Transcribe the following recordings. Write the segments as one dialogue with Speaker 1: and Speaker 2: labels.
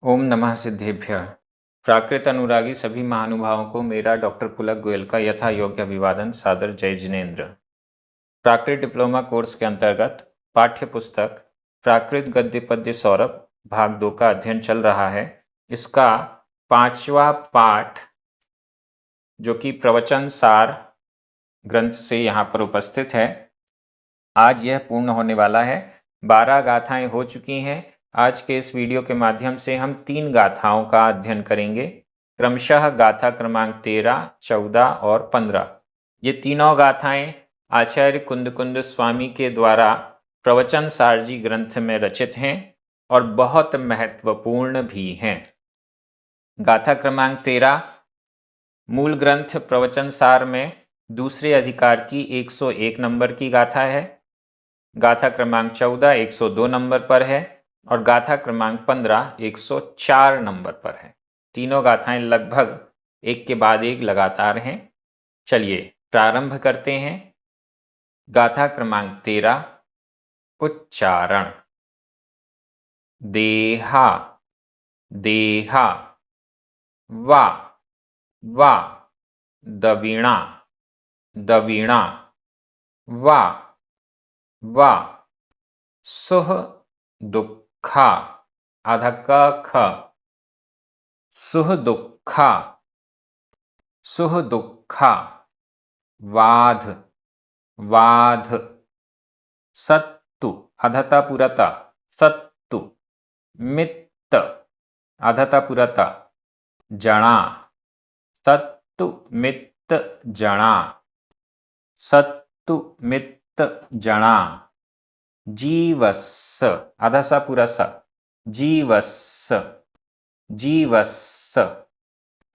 Speaker 1: ओम नमः सिद्धेभ्यः। प्राकृत अनुरागी सभी महानुभावों को मेरा डॉक्टर पुलक गोयल का यथा योग्य अभिवादन, सादर जय जिनेन्द्र। प्राकृत डिप्लोमा कोर्स के अंतर्गत पाठ्य पुस्तक प्राकृत गद्य पद्य सौरभ भाग 2 का अध्ययन चल रहा है। इसका 5वां पाठ जो कि प्रवचन सार ग्रंथ से यहाँ पर उपस्थित है, आज यह पूर्ण होने वाला है। 12 गाथाएं हो चुकी हैं। आज के इस वीडियो के माध्यम से हम 3 गाथाओं का अध्ययन करेंगे, क्रमशः गाथा क्रमांक 13, 14 और 15। ये तीनों गाथाएं आचार्य कुंद स्वामी के द्वारा प्रवचन सारजी ग्रंथ में रचित हैं और बहुत महत्वपूर्ण भी हैं। गाथा क्रमांक 13 मूल ग्रंथ प्रवचन सार में दूसरे अधिकार की 101 नंबर की गाथा है। गाथा क्रमांक 14 102 नंबर पर है और गाथा क्रमांक 15 104 नंबर पर है। तीनों गाथाएं लगभग एक के बाद एक लगातार हैं। चलिए प्रारंभ करते हैं। गाथा क्रमांक 13 उच्चारण। देहा देहा, वा वा, दवीणा दवीणा, वा वा, सुह दुखा, आधा क ख, सुह दुखा सुह दुखा, वाध वाध, सत्तु, आधाता पुरता, सत्तु, मित्त, आधाता पुरता, जणा, सत्तु मित्त जणा, सत्तु मित्त जणा, जीवस्स, आधा सा पूरा सा, जीवस्स जीवस्स,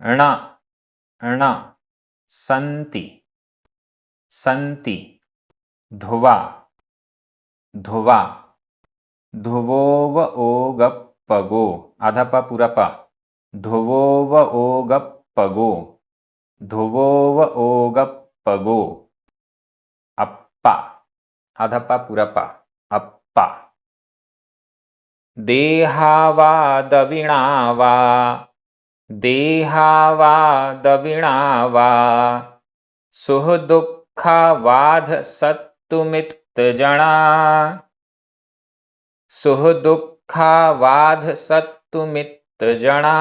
Speaker 1: ण ण, संति संति, ध्रुवा ध्रुवा, ध्रुवोव ओगप्पगो, आधा पा पूरा पा, ध्रुवोव ओगप्पगो, ध्रुवोव ओगप्पगो, अप्पा, आधा पा पूरा पा, अप्पा, देहावा दवीणावा, देहावा दवीणावा, सुह दुखा वाध सत्तुमित्त जणा, सुह दुखा वाध सत्तुमित्त जणा,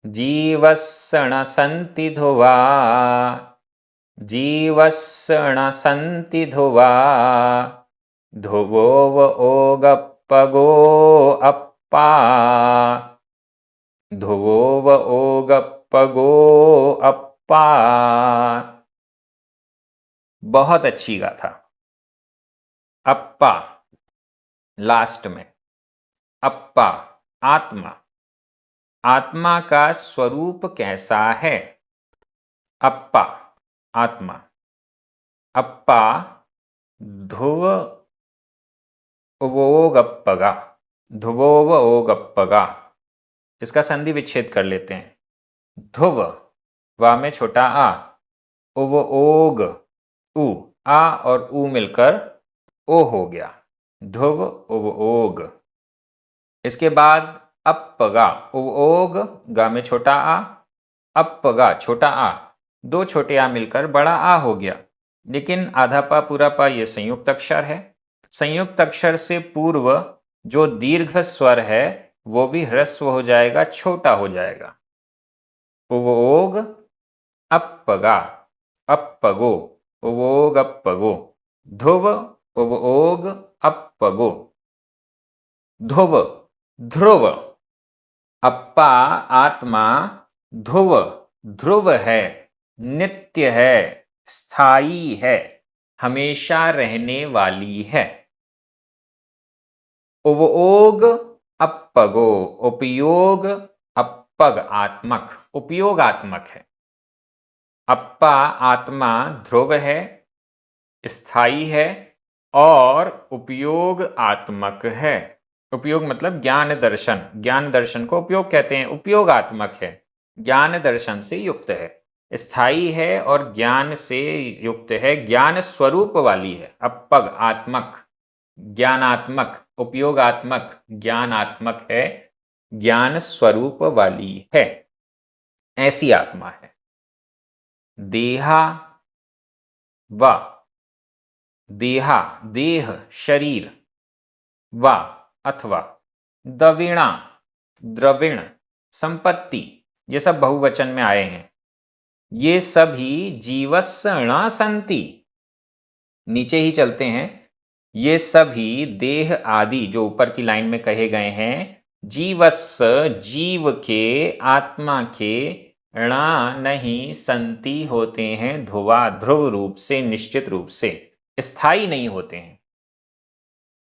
Speaker 1: जीवस्सण संति ध्रुवा, जीवस्सण संति ध्रुवा, ध्रुवोव ओगप्पगो अप्पा, ध्रुवोव ओगप्पगो अप्पा। बहुत अच्छी गाथा। अप्पा लास्ट में, अप्पा आत्मा, आत्मा का स्वरूप कैसा है? अप्पा आत्मा, अप्पा ध्रुव ओगप्पगा, ध्रुवोव ओगप्पगा। इसका संधि विच्छेद कर लेते हैं। ध्रुव, वा में छोटा आ, उव ओग, उ, आ और उ मिलकर ओ हो गया, ध्रुव उव ओग। इसके बाद अप्पगा, उव ओग, गा में छोटा आ, अप्पगा छोटा आ, दो छोटे आ मिलकर बड़ा आ हो गया। लेकिन आधा पा पूरा पा ये संयुक्त अक्षर है। संयुक्त अक्षर से पूर्व जो दीर्घ स्वर है वो भी ह्रस्व हो जाएगा, छोटा हो जाएगा। उवोग अप्पगा, अप्पगो, उवोग अप्पगो, ध्रुव उवोग अप्पगो, ध्रुव ध्रुव, अप्पा आत्मा ध्रुव, ध्रुव है, नित्य है, स्थायी है, हमेशा रहने वाली है। उवोग अप्पगो, उपयोग अप्पग आत्मक, उपयोगात्मक है। अप्पा आत्मा ध्रुव है, स्थायी है और उपयोग आत्मक है। उपयोग मतलब ज्ञान दर्शन, ज्ञान दर्शन को उपयोग कहते हैं, उपयोगात्मक है, ज्ञान दर्शन से युक्त है, स्थायी है और ज्ञान से युक्त है, ज्ञान स्वरूप वाली है। अप्पग आत्मक, ज्ञानात्मक, उपयोगात्मक, ज्ञानात्मक है, ज्ञान स्वरूप वाली है, ऐसी आत्मा है। देहा व देहा देह शरीर व अथवा दविणा द्रविण संपत्ति, ये सब बहुवचन में आए हैं। ये सभी जीवस्य न संति, नीचे ही चलते हैं। ये सभी देह आदि जो ऊपर की लाइन में कहे गए हैं, जीवस्य जीव के, आत्मा के, णा नहीं संति होते हैं, ध्रुवा ध्रुव रूप से, निश्चित रूप से, स्थायी नहीं होते हैं।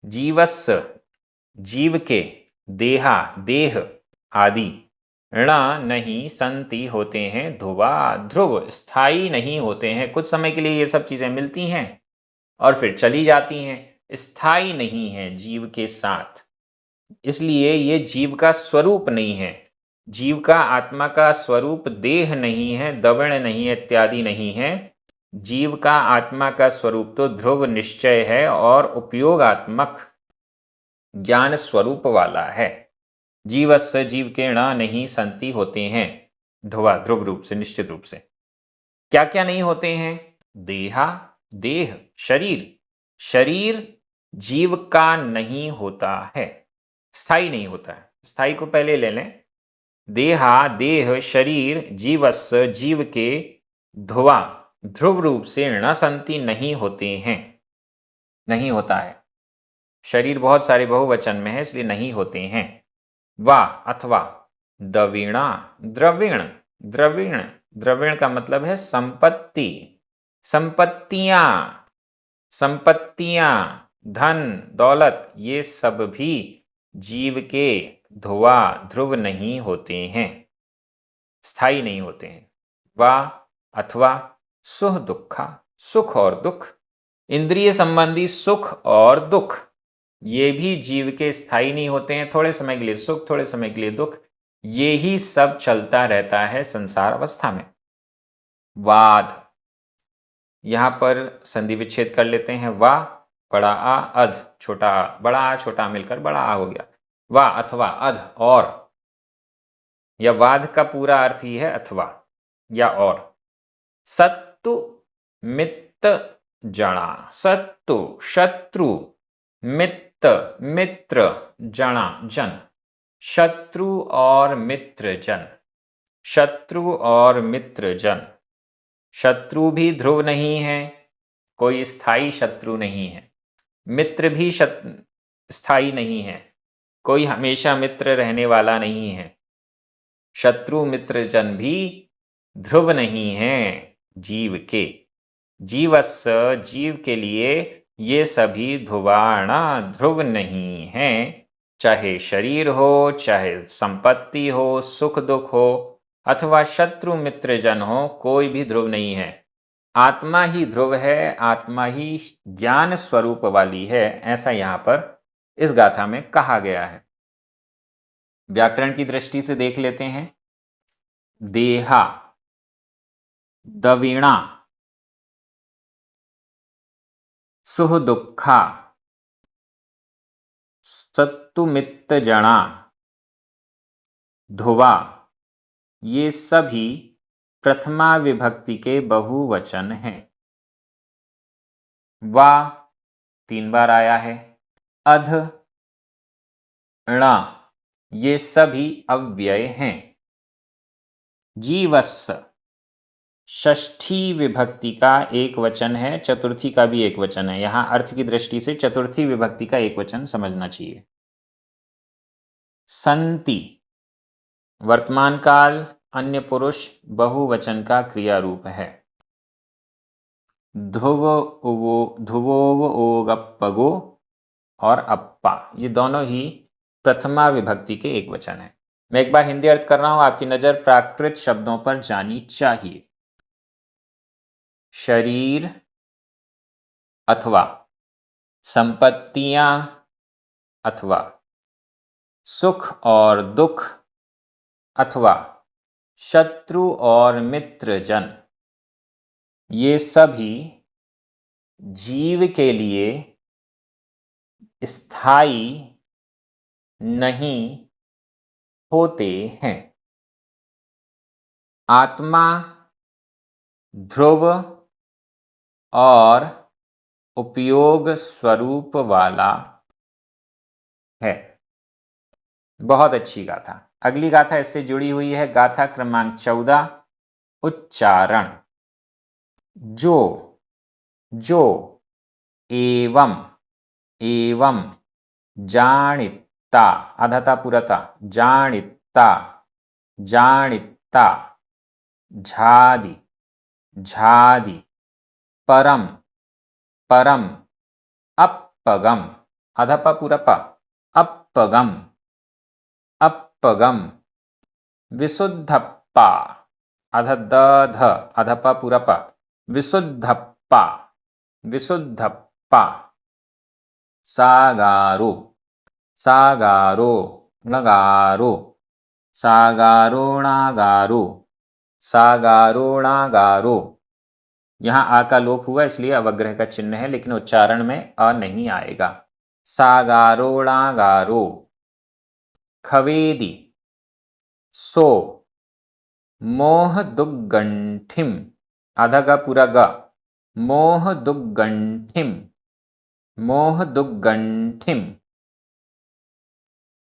Speaker 1: जीवस्य जीव के, देहा देह आदि, णा नहीं संति होते हैं, ध्रुवा ध्रुव स्थायी नहीं होते हैं। कुछ समय के लिए ये सब चीजें मिलती हैं और फिर चली जाती हैं, स्थायी नहीं है जीव के साथ। इसलिए ये जीव का स्वरूप नहीं है। जीव का, आत्मा का स्वरूप देह नहीं है, दवण नहीं है, इत्यादि नहीं है। जीव का, आत्मा का स्वरूप तो ध्रुव निश्चय है और उपयोगात्मक ज्ञान स्वरूप वाला है। जीवस्य जीव के ण नहीं संति होते हैं, ध्रुवा ध्रुव रूप से, निश्चित रूप से। क्या क्या नहीं होते हैं? देहा देह शरीर, शरीर जीव का नहीं होता है, स्थायी नहीं होता है। स्थायी को पहले ले लें। देहा देह शरीर जीवस्य जीव के, ध्रुवा ध्रुव रूप से, न संति नहीं होते हैं, नहीं होता है। शरीर बहुत सारे बहुवचन में है, इसलिए नहीं होते हैं। वा अथवा दविणा द्रविण, द्रविण द्रविण का मतलब है संपत्ति, संपत्तियां, संपत्तियां, धन दौलत, ये सब भी जीव के ध्रुवा ध्रुव नहीं होते हैं, स्थायी नहीं होते हैं। वा अथवा सुख दुखा, सुख और दुख, इंद्रिय संबंधी सुख और दुख, ये भी जीव के स्थायी नहीं होते हैं। थोड़े समय के लिए सुख, थोड़े समय के लिए दुख, ये ही सब चलता रहता है संसार अवस्था में। वाद, यहां पर संधि विच्छेद कर लेते हैं। वा बड़ा आ, अध छोटा आ, बड़ा आ छोटा मिलकर बड़ा आ हो गया। वा अथवा अध और, या वाद का पूरा अर्थ ही है अथवा या और। सत्तु मित्त जना, सत्तु शत्रु, मित्त मित्र, जना जन, शत्रु और मित्र जन, शत्रु और मित्र जन। शत्रु भी ध्रुव नहीं है, कोई स्थायी शत्रु नहीं है। मित्र भी स्थायी नहीं है, कोई हमेशा मित्र रहने वाला नहीं है। शत्रु मित्र जन भी ध्रुव नहीं है जीव के। जीवस्य जीव के लिए ये सभी ध्रुवाणा ध्रुव नहीं हैं, चाहे शरीर हो, चाहे संपत्ति हो, सुख दुख हो, अथवा शत्रु मित्र जन हो, कोई भी ध्रुव नहीं है। आत्मा ही ध्रुव है, आत्मा ही ज्ञान स्वरूप वाली है, ऐसा यहां पर इस गाथा में कहा गया है। व्याकरण की दृष्टि से देख लेते हैं। देहा दविणा सुह दुखा सत्तुमित्त जना ध्रुवा, ये सभी प्रथमा विभक्ति के बहुवचन हैं। वा 3 बार आया है। अध ण, ये सभी अव्यय हैं। जीवस्य षष्ठी विभक्ति का एक वचन है, चतुर्थी का भी एक वचन है। यहां अर्थ की दृष्टि से चतुर्थी विभक्ति का एक वचन समझना चाहिए। संति वर्तमान काल, अन्य पुरुष, बहुवचन का क्रिया रूप है। ध्रुवो ओगप्पगो और अप्पा, ये दोनों ही प्रथमा विभक्ति के एक वचन है। मैं एक बार हिंदी अर्थ कर रहा हूं, आपकी नजर प्राकृत शब्दों पर जानी चाहिए। शरीर अथवा संपत्तियां अथवा सुख और दुख अथवा शत्रु और मित्र जन, ये सभी जीव के लिए स्थायी नहीं होते हैं। आत्मा ध्रुव और उपयोग स्वरूप वाला है। बहुत अच्छी गाथा। अगली गाथा इससे जुड़ी हुई है, गाथा क्रमांक 14, उच्चारण। जो, जो, एवं, एवं, जानिता, आधाता पुरता, जानिता, जानिता, झादि, झादि, परम, परम, अपगम, अधप पुरप, अपगम, अपगम, विशुद्धप्पा, अधदध, अधप पुरप, विशुद्धप्पा, विशुद्धप्पा, सागारो, सागारो, नगारो, सागारोणागारो, सागारोणागारो। यहाँ आ का लोप हुआ इसलिए अवग्रह का चिन्ह है, लेकिन उच्चारण में अ नहीं आएगा। सागारोणागारो। खवेदी, सो, मोह दुग्गंठिम, आधा का पूरा ग, मोह दुग्गंठिम, मोह दुग्गंठिम।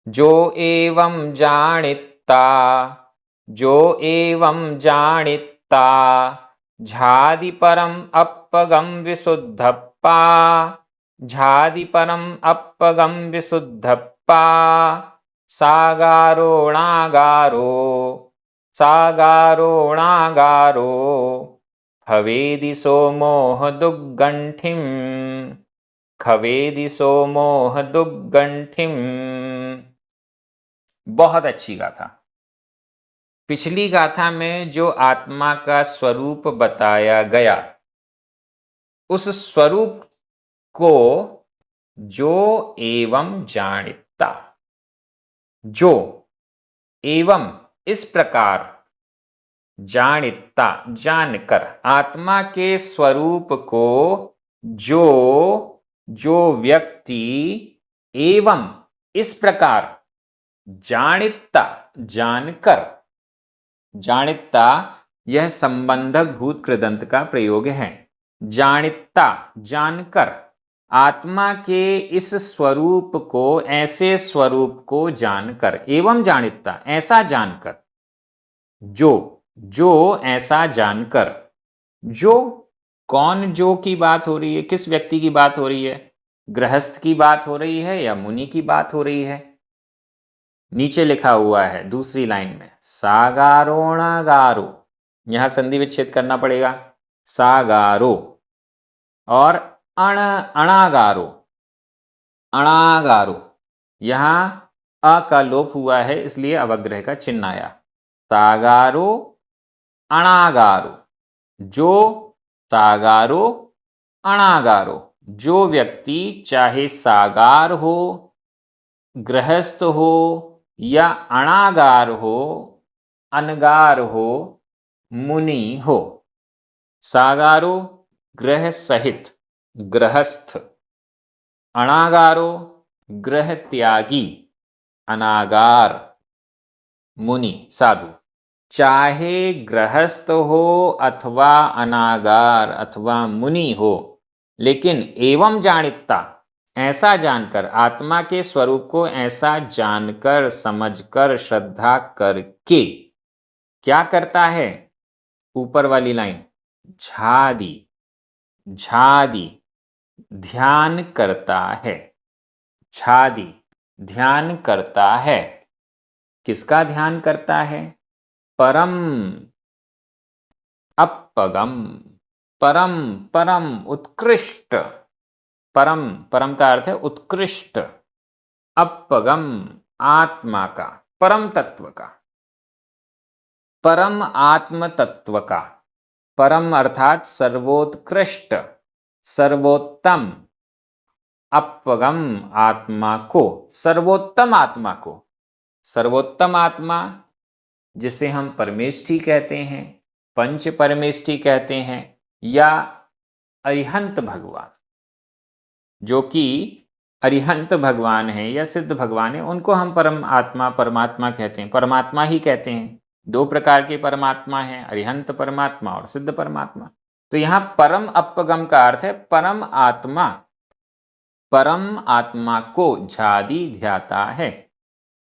Speaker 1: जो एवं जानिता, जो एवं जानिता, झादि परम अपगम विशुद्धप्पा, झादि परम अपगम विशुद्धप्पा, सागारोणागारो, सागारोणागारो, खवेदिशो मोह दुग्गंठिम, खवेदिशो मोह दुग्गंठिम। बहुत अच्छी गाथा। पिछली गाथा में जो आत्मा का स्वरूप बताया गया, उस स्वरूप को जो एवं जानिता, जो एवं इस प्रकार, जानिता जानकर, आत्मा के स्वरूप को जो, जो व्यक्ति एवं इस प्रकार जानिता जानकर, जानिता यह संबंधक भूत कृदंत का प्रयोग है। जानिता जानकर, आत्मा के इस स्वरूप को, ऐसे स्वरूप को जानकर, एवं जानिता ऐसा जानकर, जो, जो ऐसा जानकर, जो कौन, जो की बात हो रही है, किस व्यक्ति की बात हो रही है? गृहस्थ की बात हो रही है या मुनि की बात हो रही है? नीचे लिखा हुआ है दूसरी लाइन में, सागारोणागारो, यहां संधि विच्छेद करना पड़ेगा, सागारो, और अणागारो, अणागारो, यहां अ का लोप हुआ है इसलिए अवग्रह का चिन्ह आया। सागारो, अणागारो, जो, सागारो, अणागारो, जो व्यक्ति चाहे सागार हो, गृहस्थ हो या अणागार हो, अनगार हो, मुनि हो। सागारो ग्रह सहित गृहस्थ, अणागारो ग्रह त्यागी, अनागार मुनि साधु। चाहे गृहस्थ हो अथवा अनागार अथवा मुनि हो, लेकिन एवं जानिता ऐसा जानकर, आत्मा के स्वरूप को ऐसा जानकर, समझकर, श्रद्धा करके क्या करता है? ऊपर वाली लाइन, झादी, झादी ध्यान करता है, झादी ध्यान करता है। किसका ध्यान करता है? परम, अपगम, परम, परम उत्कृष्ट, परम, परम का अर्थ है उत्कृष्ट, अपगम आत्मा का, परम तत्व का, परम आत्म तत्व का, परम अर्थात सर्वोत्कृष्ट, सर्वोत्तम, अपगम आत्मा को, सर्वोत्तम आत्मा को, सर्वोत्तम आत्मा जिसे हम परमेष्ठी कहते हैं, पंच परमेष्ठी कहते हैं, या अरिहंत भगवान, जो कि अरिहंत भगवान है या सिद्ध भगवान है, उनको हम परम आत्मा परमात्मा कहते हैं, परमात्मा ही कहते हैं। दो प्रकार के परमात्मा हैं, अरिहंत परमात्मा और सिद्ध परमात्मा। तो यहाँ परम अपगम का अर्थ है परम आत्मा, परम आत्मा को झादी ध्याता है,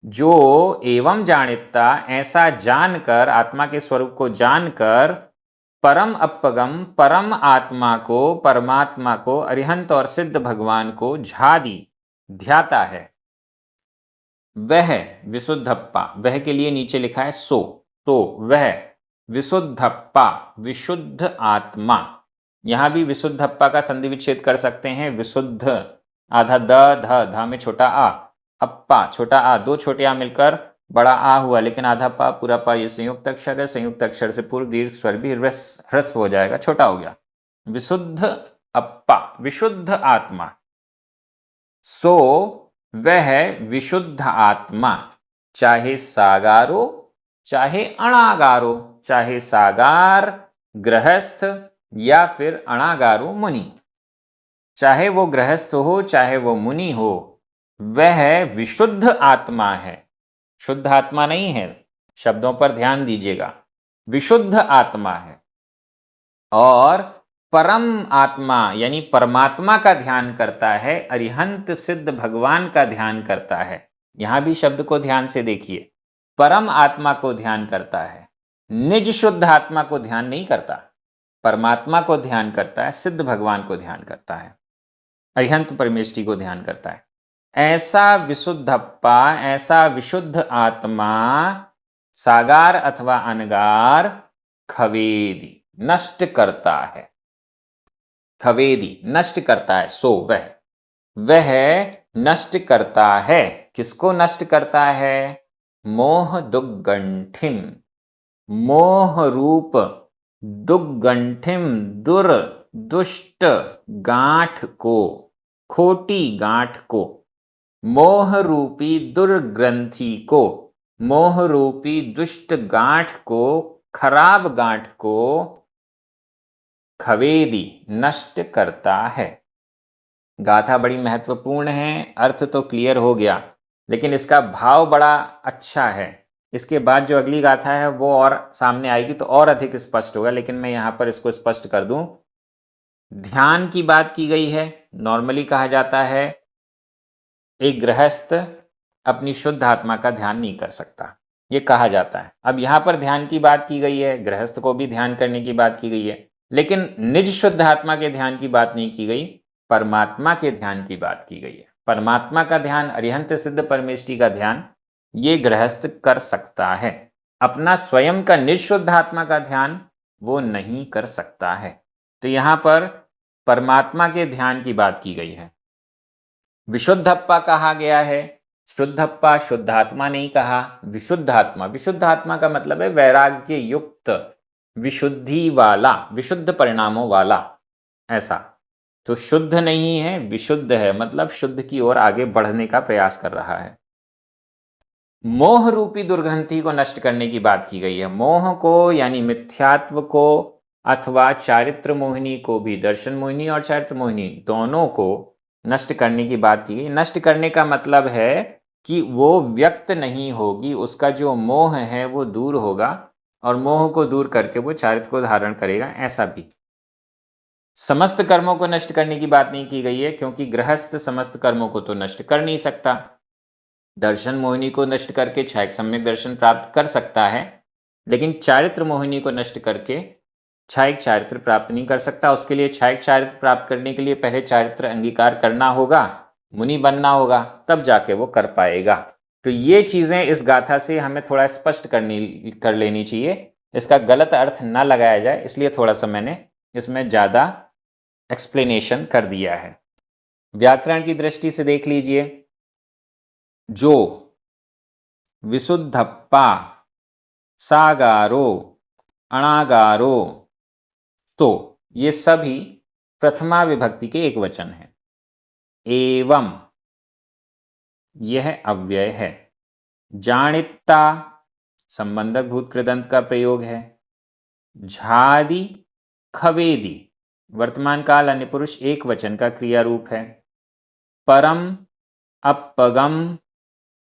Speaker 1: जो एवं जानिता ऐसा जानकर, आत्मा के स्वरूप को जानकर परम अपगम परम आत्मा को, परमात्मा को, अरिहंत और सिद्ध भगवान को झादी ध्याता है, वह विशुद्धप्पा, वह के लिए नीचे लिखा है सो, तो वह विशुद्धप्पा विशुद्ध आत्मा, यहां भी विशुद्धप्पा का संधि विच्छेद कर सकते हैं। विशुद्ध आधा ध में छोटा आ, अप्पा छोटा आ, दो छोटे आ मिलकर बड़ा आ हुआ, लेकिन आधा पा पूरा पा ये संयुक्त अक्षर है, संयुक्त अक्षर से पूर्व दीर्घ स्वर भी ह्रस्व हो जाएगा, छोटा हो गया। विशुद्ध अप्पा विशुद्ध आत्मा, सो वह विशुद्ध आत्मा, चाहे सागारो चाहे अणागारो, चाहे सागार गृहस्थ या फिर अणागारो मुनि, चाहे वो गृहस्थ हो चाहे वो मुनि हो, वह विशुद्ध आत्मा है, शुद्ध आत्मा नहीं है। शब्दों पर ध्यान दीजिएगा, विशुद्ध आत्मा है और परम आत्मा यानी परमात्मा का ध्यान करता है, अरिहंत सिद्ध भगवान का ध्यान करता है। यहां भी शब्द को ध्यान से देखिए, परम आत्मा को ध्यान करता है, निज शुद्ध आत्मा को ध्यान नहीं करता, परमात्मा को ध्यान करता है, सिद्ध भगवान को ध्यान करता है, अरिहंत परमेष्टि को ध्यान करता है। ऐसा विशुद्धप्पा, ऐसा विशुद्ध आत्मा सागार अथवा अनगार खवेदी नष्ट करता है, खवेदी नष्ट करता है, सो वह नष्ट करता है। किसको नष्ट करता है? मोह दुग्गंठिम, मोह रूप दुग्गंठिम दुर दुष्ट गांठ को, खोटी गांठ को, मोह रूपी दुर्ग्रंथि को, मोह रूपी दुष्ट गांठ को, खराब गांठ को खवेदी नष्ट करता है। गाथा बड़ी महत्वपूर्ण है, अर्थ तो क्लियर हो गया, लेकिन इसका भाव बड़ा अच्छा है। इसके बाद जो अगली गाथा है वो और सामने आएगी तो और अधिक स्पष्ट होगा, लेकिन मैं यहां पर इसको स्पष्ट कर दूं। ध्यान की बात की गई है। नॉर्मली कहा जाता है एक गृहस्थ अपनी शुद्ध आत्मा का ध्यान नहीं कर सकता, ये कहा जाता है। अब यहां पर ध्यान की बात की गई है, गृहस्थ को भी ध्यान करने की बात की गई है, लेकिन निज शुद्ध आत्मा के ध्यान की बात नहीं की गई, परमात्मा के ध्यान की बात की गई है। परमात्मा का ध्यान, अरिहंत सिद्ध परमेष्टि का ध्यान ये गृहस्थ कर सकता है, अपना स्वयं का निज शुद्ध आत्मा का ध्यान वो नहीं कर सकता है। तो यहां पर परमात्मा के ध्यान की बात की गई है। विशुद्धप्पा कहा गया है, शुद्धप्पा शुद्धात्मा नहीं कहा, विशुद्ध आत्मा। विशुद्ध आत्मा का मतलब है वैराग्य युक्त, विशुद्धि वाला, विशुद्ध परिणामों वाला, ऐसा। तो शुद्ध नहीं है, विशुद्ध है, मतलब शुद्ध की ओर आगे बढ़ने का प्रयास कर रहा है। मोह रूपी दुर्ग्रंथि को नष्ट करने की बात की गई है। मोह को यानी मिथ्यात्व को अथवा चारित्र मोहिनी को भी, दर्शन मोहिनी और चारित्र मोहिनी दोनों को नष्ट करने की बात की गई। नष्ट करने का मतलब है कि वो व्यक्त नहीं होगी, उसका जो मोह है वो दूर होगा और मोह को दूर करके वो चारित्र को धारण करेगा, ऐसा भी। समस्त कर्मों को नष्ट करने की बात नहीं की गई है, क्योंकि गृहस्थ समस्त कर्मों को तो नष्ट कर नहीं सकता। दर्शन मोहिनी को नष्ट करके क्षयिक सम्यक दर्शन प्राप्त कर सकता है, लेकिन चारित्र मोहिनी को नष्ट करके क्षयिक चारित्र प्राप्त नहीं कर सकता। उसके लिए क्षयिक चारित्र प्राप्त करने के लिए पहले चारित्र अंगीकार करना होगा, मुनि बनना होगा, तब जाके वो कर पाएगा। तो ये चीजें इस गाथा से हमें थोड़ा स्पष्ट कर लेनी चाहिए, इसका गलत अर्थ ना लगाया जाए, इसलिए थोड़ा सा मैंने इसमें ज्यादा एक्सप्लेनेशन कर दिया है। व्याकरण की दृष्टि से देख लीजिए, जो, विशुद्धप्पा, सागारो, अणागारो, तो ये सभी प्रथमा विभक्ति के एक वचन है। एवं यह अव्यय है। जानिता संबंधक भूत कृदंत का प्रयोग है। झादी खवेदी वर्तमान काल अन्य पुरुष एक वचन का क्रिया रूप है। परम, अपगम,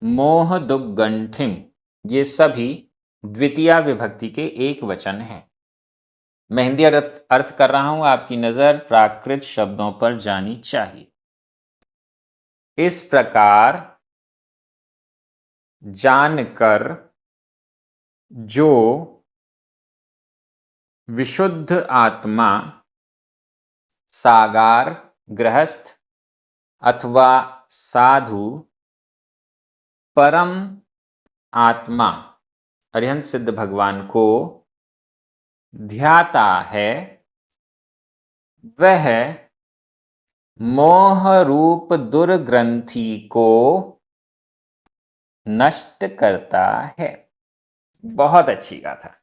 Speaker 1: मोह दुग्गंठिम, ये सभी द्वितीया विभक्ति के एक वचन हैं। मैं हिंदी अर्थ कर रहा हूं, आपकी नजर प्राकृत शब्दों पर जानी चाहिए। इस प्रकार जानकर जो विशुद्ध आत्मा सागार, गृहस्थ अथवा साधु परम आत्मा अरिहंत सिद्ध भगवान को ध्याता है, वह मोह रूप दुर्ग्रंथि को नष्ट करता है। बहुत अच्छी गाथा।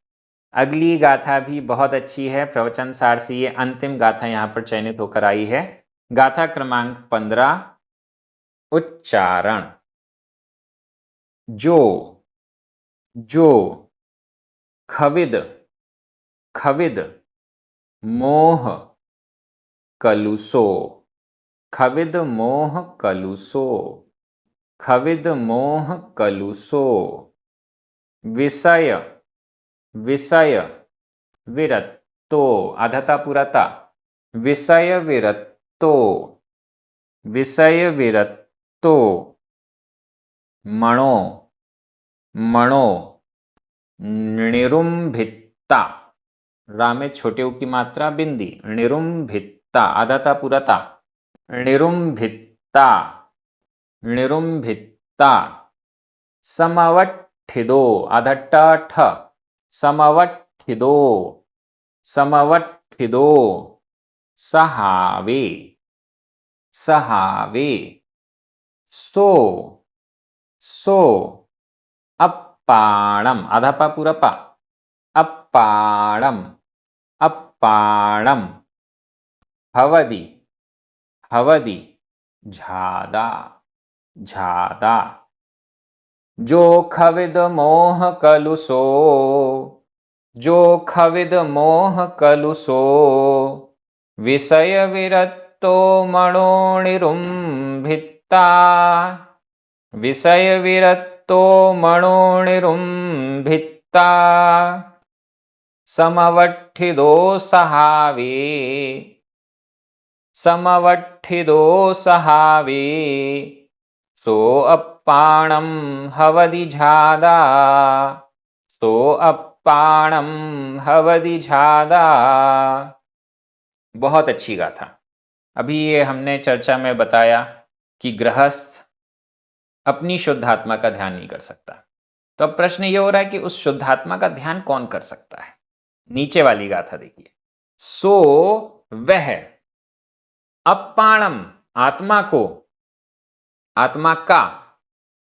Speaker 1: अगली गाथा भी बहुत अच्छी है। प्रवचन सार से ये अंतिम गाथा यहां पर चयनित होकर आई है। गाथा क्रमांक 15। उच्चारण। जो खविद मोह कलुषो, खविद मोह कलुषो, खविद मोह कलुषो, विषय विरत्तो, आधाता पुराता, विषय विरत्तो, मणो निरुंभित्ता, रा में छोटे उ की मात्रा बिंदी, निरुंभित्ता, आधाता पुराता, निरुंभित्ता, समवट्ठिदो, आधा ठ, समवट्ठिदो, सहावे, सो अप्पाणम, आधा पा पूरा पा, अप्पाणम, हवदी, झादा, जो खविद मोह कलुषो, विषय विरत्तो मणो निरुंभित्ता, समवट्ठिदो सहावे, सो अप्पाणम हवदि झादा, बहुत अच्छी गाथा। अभी ये हमने चर्चा में बताया कि गृहस्थ अपनी शुद्धात्मा का ध्यान नहीं कर सकता। तो अब प्रश्न ये हो रहा है कि उस शुद्धात्मा का ध्यान कौन कर सकता है? नीचे वाली गाथा देखिए। सो वह अप्पाणम, आत्मा का,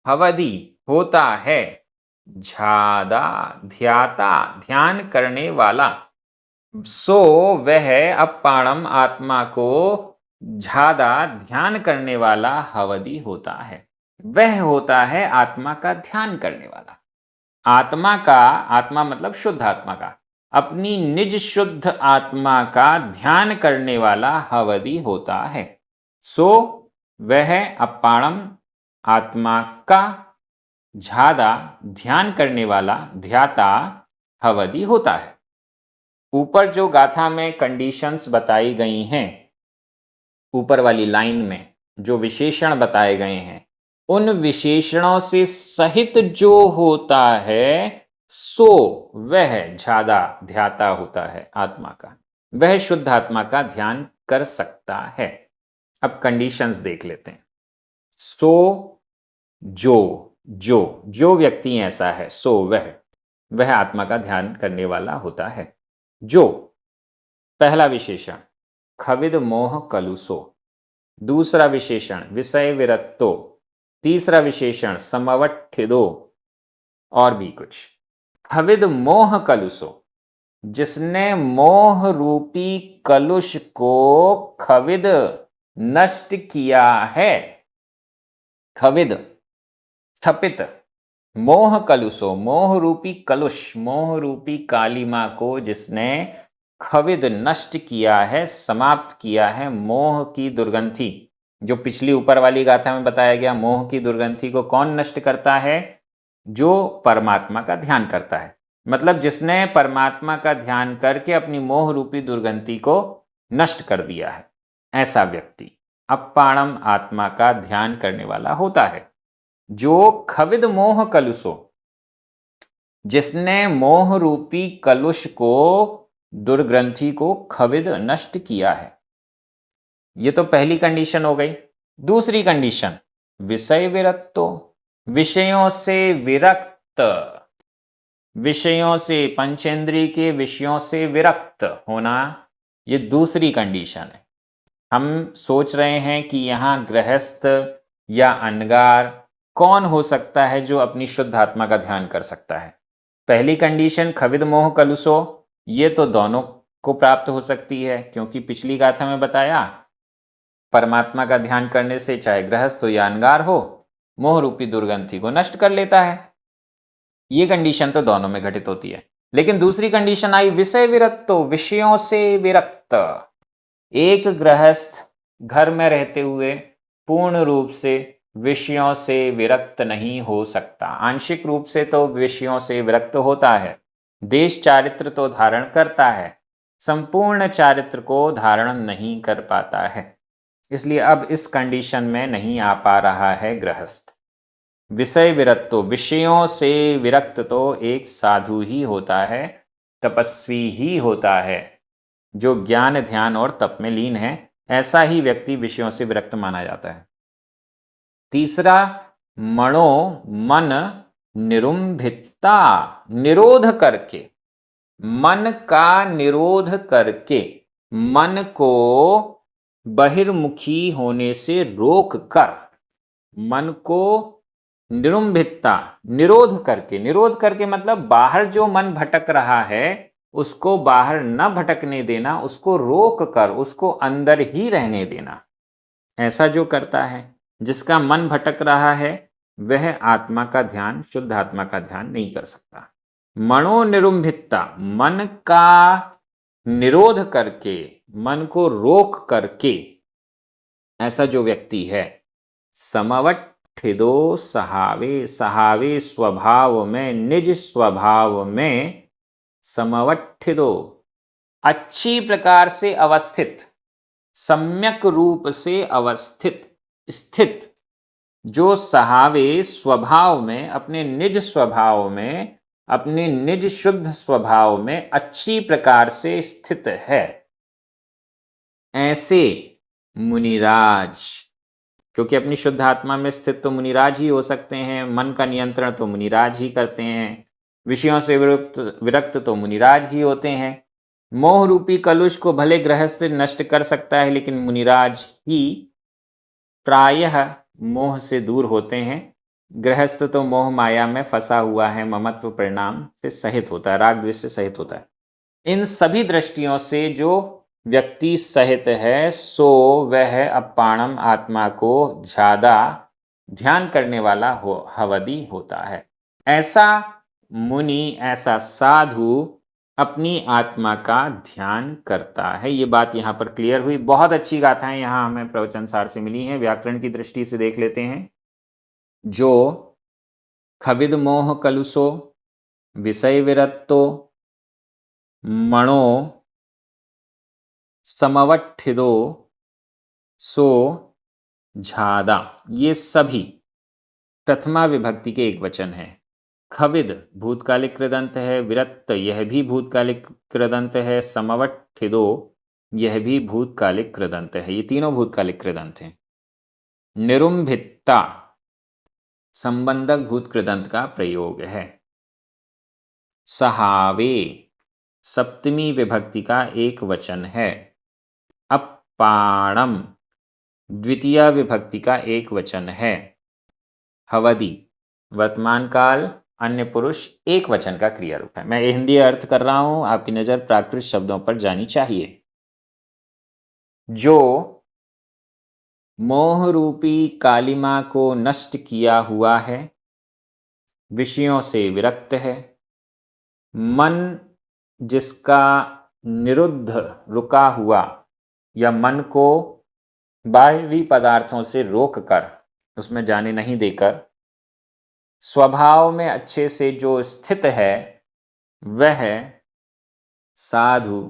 Speaker 1: हवदि होता है, झादा ध्याता ध्यान करने वाला, सो वह अप्पाणम आत्मा को झादा ध्यान करने वाला हवदि होता है। वह होता है आत्मा का ध्यान करने वाला। आत्मा मतलब शुद्ध आत्मा का, अपनी निज शुद्ध आत्मा का ध्यान करने वाला हवदि होता है। सो वह अप्पाणम आत्मा का झादा ध्यान करने वाला ध्याता हवदि होता है। ऊपर जो गाथा में कंडीशंस बताई गई हैं, ऊपर वाली लाइन में जो विशेषण बताए गए हैं, उन विशेषणों से सहित जो होता है, सो वह झादा ध्याता होता है आत्मा का, वह शुद्ध आत्मा का ध्यान कर सकता है। अब कंडीशंस देख लेते हैं। सो जो व्यक्ति ऐसा है, सो वह आत्मा का ध्यान करने वाला होता है। जो पहला विशेषण खविद मोह कलुषो, दूसरा विशेषण विषय विरत्तो, तीसरा विशेषण समवट्ठिदो, और भी कुछ। खविद मोह कलुषो, जिसने मोह रूपी कलुष को खविद नष्ट किया है। खविद क्षपित, मोह कलुषो, मोह रूपी कलुष, मोह रूपी कालिमा को जिसने खविद नष्ट किया है, समाप्त किया है, मोह की दुर्गंधि, जो पिछली ऊपर वाली गाथा में बताया गया, मोह की दुर्गंधी को कौन नष्ट करता है? जो परमात्मा का ध्यान करता है। मतलब जिसने परमात्मा का ध्यान करके अपनी मोह रूपी दुर्गंधी को नष्ट कर दिया है, ऐसा व्यक्ति अपाणम आत्मा का ध्यान करने वाला होता है। जो खविद मोह कलुषो, जिसने मोह रूपी कलुष को, दुर्ग्रंथि को खविद नष्ट किया है। ये तो पहली कंडीशन हो गई। दूसरी कंडीशन, विषय विरक्तो, विषयों से विरक्त, विषयों से, पंचेंद्रिय के विषयों से विरक्त होना, ये दूसरी कंडीशन है। हम सोच रहे हैं कि यहाँ गृहस्थ या अनगार कौन हो सकता है जो अपनी शुद्ध आत्मा का ध्यान कर सकता है। पहली कंडीशन खविद मोह कलुषो, ये तो दोनों को प्राप्त हो सकती है, क्योंकि पिछली गाथा में बताया परमात्मा का ध्यान करने से चाहे गृहस्थ हो या अनगार हो, मोह रूपी दुर्गंधि को नष्ट कर लेता है। ये कंडीशन तो दोनों में घटित होती है। लेकिन दूसरी कंडीशन आई विषय विरक्तो, विषयों से विरक्त। एक गृहस्थ घर में रहते हुए पूर्ण रूप से विषयों से विरक्त नहीं हो सकता। आंशिक रूप से तो विषयों से विरक्त होता है, देश चारित्र तो धारण करता है, संपूर्ण चारित्र को धारण नहीं कर पाता है। इसलिए अब इस कंडीशन में नहीं आ पा रहा है गृहस्थ। विषय विरक्तो, विषयों से विरक्त तो एक साधु ही होता है, तपस्वी ही होता है, जो ज्ञान ध्यान और तप में लीन है। ऐसा ही व्यक्ति विषयों से विरक्त माना जाता है। तीसरा, मणो, मन निरुंभिता, निरोध करके, मन का निरोध करके, मन को बहिर्मुखी होने से रोक कर, मन को निरुंभिता, निरोध करके, निरोध करके मतलब बाहर जो मन भटक रहा है उसको बाहर न भटकने देना, उसको रोक कर उसको अंदर ही रहने देना। ऐसा जो करता है, जिसका मन भटक रहा है, वह आत्मा का ध्यान, शुद्ध आत्मा का ध्यान नहीं कर सकता। मनो निरुंभिता, मन का निरोध करके, मन को रोक करके, ऐसा जो व्यक्ति है, समवट्ठिदो सहावे, सहावे स्वभाव में, निज स्वभाव में समवट्ठिदो, अच्छी प्रकार से अवस्थित, सम्यक रूप से अवस्थित, स्थित, जो सहावे स्वभाव में, अपने निज स्वभाव में, अपने निज शुद्ध स्वभाव में अच्छी प्रकार से स्थित है, ऐसे मुनिराज, क्योंकि अपनी शुद्ध आत्मा में स्थित तो मुनिराज ही हो सकते हैं, मन का नियंत्रण तो मुनिराज ही करते हैं, विषयों से विरक्त तो मुनिराज ही होते हैं। मोह रूपी कलुष को भले गृहस्थ नष्ट कर सकता है, लेकिन मुनिराज ही प्रायः मोह से दूर होते हैं। गृहस्थ तो मोह माया में फंसा हुआ है, ममत्व परिणाम से सहित होता है, राग द्वेष से सहित होता है। इन सभी दृष्टियों से जो व्यक्ति सहित है, सो वह अपाणम आत्मा को ज्यादा ध्यान करने वाला हवदी होता है। ऐसा मुनि, ऐसा साधु अपनी आत्मा का ध्यान करता है। ये बात यहाँ पर क्लियर हुई। बहुत अच्छी गाथाएं यहाँ हमें प्रवचन सार से मिली हैं। व्याकरण की दृष्टि से देख लेते हैं। जो खविद मोह कलुषो, विषय विरक्तो, मणो समवट्ठिदो, सो झादा, ये सभी प्रथमा विभक्ति के एक वचन है। खविद भूतकालिक कृदंत है, विरक्त यह भी भूतकालिक कृदंत है, समवट्ठिदो यह भी भूतकालिक कृदंत है। ये तीनों भूतकालिक कृदंत हैं। निरुंभिता संबंधक भूत कृदंत का प्रयोग है। सहावे सप्तमी विभक्ति का एक वचन है। अपाणम द्वितीय विभक्ति का एक वचन है। हवदी वर्तमान काल अन्य पुरुष एक वचन का क्रिया रूप है। मैं हिंदी अर्थ कर रहा हूं, आपकी नजर प्राकृत शब्दों पर जानी चाहिए। जो मोह रूपी कालिमा को नष्ट किया हुआ है, विषयों से विरक्त है, मन जिसका निरुद्ध रुका हुआ या मन को बाहरी पदार्थों से रोक कर, उसमें जाने नहीं देकर, स्वभाव में अच्छे से जो स्थित है वह साधु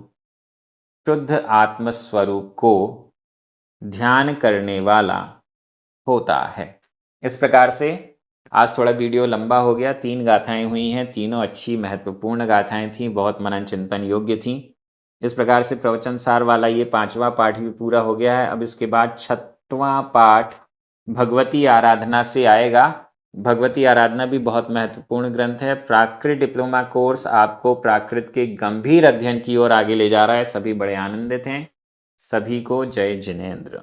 Speaker 1: शुद्ध आत्मस्वरूप को ध्यान करने वाला होता है। इस प्रकार से आज थोड़ा वीडियो लंबा हो गया। 3 गाथाएं हुई हैं, तीनों अच्छी महत्वपूर्ण गाथाएं थीं, बहुत मनन चिंतन योग्य थीं। इस प्रकार से प्रवचन सार वाला ये 5वां पाठ भी पूरा हो गया है। अब इसके बाद 6वां पाठ भगवती आराधना से आएगा। भगवती आराधना भी बहुत महत्वपूर्ण ग्रंथ है। प्राकृत डिप्लोमा कोर्स आपको प्राकृत के गंभीर अध्ययन की ओर आगे ले जा रहा है। सभी बड़े आनंदित हैं। सभी को जय जिनेंद्र।